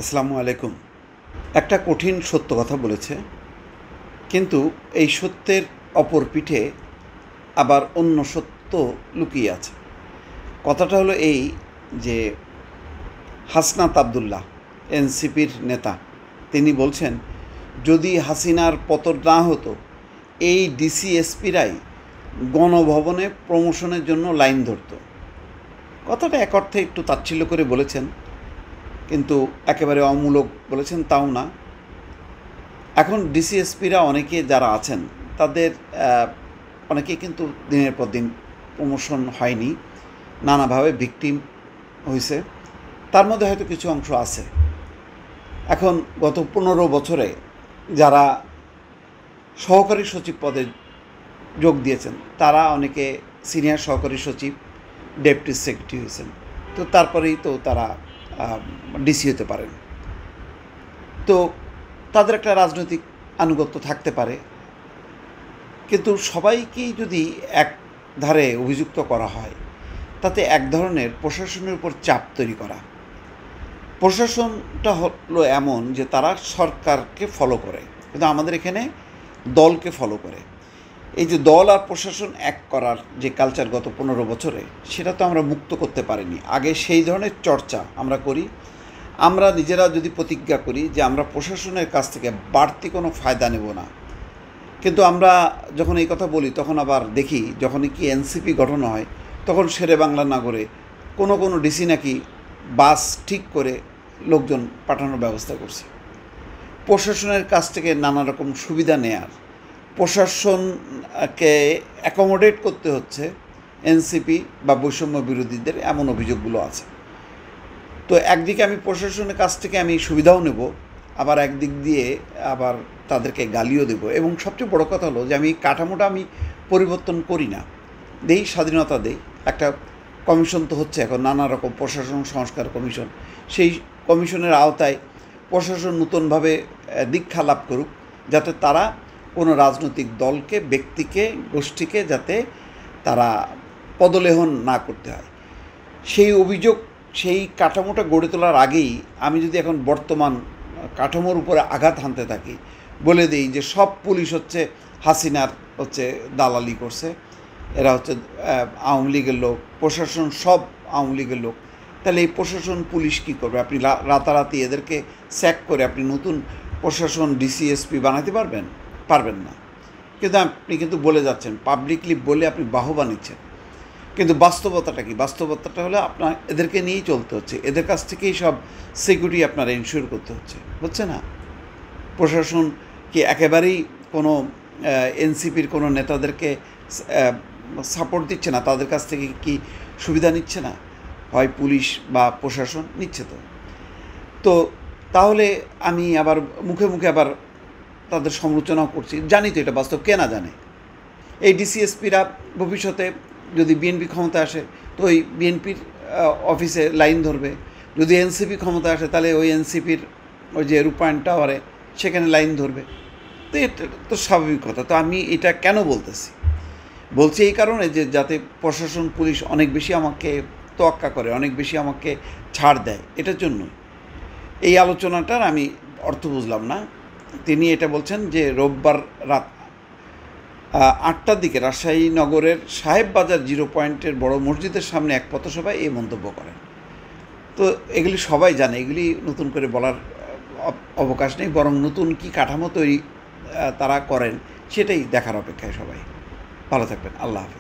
আসসালামু আলাইকুম। একটা কঠিন সত্য কথা বলেছে, কিন্তু এই সত্যের অপর পিঠে আবার অন্য সত্য লুকিয়ে আছে। কথাটা হলো এই যে হাসনাত আবদুল্লাহ এনসিপির নেতা, তিনি বলছেন যদি হাসিনার পতন না হতো এই ডিসিএসপিরাই গণভবনে প্রমোশনের জন্য লাইন ধরত। কথাটা এক অর্থে একটু তাচ্ছিল্য করে বলেছেন, কিন্তু একেবারে অমূলক বলেছেন তাও না। এখন ডিসিএসপিরা অনেকে যারা আছেন তাদের অনেকে কিন্তু দিনের পর দিন প্রমোশন হয়নি, নানাভাবে ভিকটিম হয়েছে। তার মধ্যে হয়তো কিছু অংশ আছে। এখন গত 15 বছরে যারা সহকারী সচিব পদে যোগ দিয়েছেন তারা অনেকে সিনিয়র সহকারী সচিব, ডেপুটি সেক্রেটারি হয়েছেন। তো তারপরেই তো তারা ডিসি হতে পারেন। তো তাদের একটা রাজনৈতিক আনুগত্য থাকতে পারে, কিন্তু সবাইকেই যদি এক ধারে অভিযুক্ত করা হয় তাতে এক ধরনের প্রশাসনের উপর চাপ তৈরি করা। প্রশাসনটা হলো এমন যে তারা সরকারকে ফলো করে, কিন্তু আমাদের এখানে দলকে ফলো করে। এই যে দল আর প্রশাসন এক করার যে কালচার গত 15 বছরে, সেটা তো আমরা মুক্ত করতে পারিনি। আগে সেই ধরনের চর্চা আমরা করি। আমরা নিজেরা যদি প্রতিজ্ঞা করি যে আমরা প্রশাসনের কাছ থেকে বাড়তি কোনো ফায়দা নেব না, কিন্তু আমরা যখন এই কথা বলি তখন আবার দেখি যখনই কি এনসিপি গঠন হয় তখন শেরে বাংলা নগরে কোনো ডিসি নাকি বাস ঠিক করে লোকজন পাঠানোর ব্যবস্থা করছে। প্রশাসনের কাছ থেকে নানা রকম সুবিধা নেয়ার, প্রশাসনকে অ্যাকোমোডেট করতে হচ্ছে এনসিপি বা বৈষম্য বিরোধীদের, এমন অভিযোগগুলো আছে। তো একদিকে আমি প্রশাসনের কাছ থেকে আমি সুবিধাও নেব, আবার একদিক দিয়ে আবার তাদেরকে গালিও দেব। এবং সবচেয়ে বড় কথা হলো যে আমি কাঠামোটা আমি পরিবর্তন করি না, দেই স্বাধীনতা দেই। একটা কমিশন তো হচ্ছে এখন, নানা রকম প্রশাসন সংস্কার কমিশন। সেই কমিশনের আওতায় প্রশাসন নতুনভাবে দীক্ষা লাভ করুক, যাতে তারা কোনো রাজনৈতিক দলকে, ব্যক্তিকে, গোষ্ঠীকে যাতে তারা পদলেহন না করতে হয়। সেই অভিযোগ, সেই কাঠামোটা গড়ে তোলার আগেই আমি যদি এখন বর্তমান কাঠামোর উপরে আঘাত হানতে থাকি, বলে দিই যে সব পুলিশ হচ্ছে হাসিনার দালালি করছে, এরা হচ্ছে আওয়ামী লীগের লোক, প্রশাসন সব আওয়ামী লীগের লোক, তাহলে এই প্রশাসন পুলিশ কী করবে? আপনি রাতারাতি এদেরকে স্যাক করে আপনি নতুন প্রশাসন ডিসিএসপি বানাতে পারবেন না। কিন্তু আপনি কিন্তু বলে যাচ্ছেন, পাবলিকলি বলে আপনি বাহবা নিচ্ছেন, কিন্তু বাস্তবতাটা কি? বাস্তবতাটা হলো আপনার এদেরকে নিয়েই চলতে হচ্ছে, এদের কাছ থেকেই সব সিকিউরিটি আপনার এনশিওর করতে হচ্ছে না? প্রশাসন কি একেবারেই কোনো এনসিপির কোনো নেতাদেরকে সাপোর্ট দিচ্ছে না? তাদের কাছ থেকে কি সুবিধা নিচ্ছে না? হয় পুলিশ বা প্রশাসন নিচ্ছে। তো তাহলে আমি আবার মুখে মুখে আবার তাদের সমালোচনাও করছি, জানি তো এটা বাস্তব, কে না জানে। এই ডিসিএসপিরা ভবিষ্যতে যদি বিএনপি ক্ষমতা আসে তো ওই বিএনপির অফিসে লাইন ধরবে, যদি এনসিপি ক্ষমতা আসে তাহলে ওই এনসিপির ওই যে রূপায়ণ টাওয়ারে সেখানে লাইন ধরবে। তো এটা তো স্বাভাবিক কথা। তো আমি এটা কেন বলছি এই কারণে যে যাতে প্রশাসন, পুলিশ অনেক বেশি আমাকে তোয়াক্কা করে, অনেক বেশি আমাকে ছাড় দেয়, এটার জন্য এই আলোচনাটার আমি অর্থ বুঝলাম না। তিনি এটা বলছেন যে রোববার রাত 8টার দিকে রাজশাহী নগরের সাহেব বাজার 0 পয়েন্টের বড় মসজিদের সামনে এক পথসভায় এই মন্তব্য করেন। তো এগুলি সবাই জানে, এগুলি নতুন করে বলার অবকাশ নেই, বরং নতুন কি কাঠামো তৈরি তারা করেন সেটাই দেখার অপেক্ষায় সবাই। ভালো থাকবেন, আল্লাহ হাফেজ।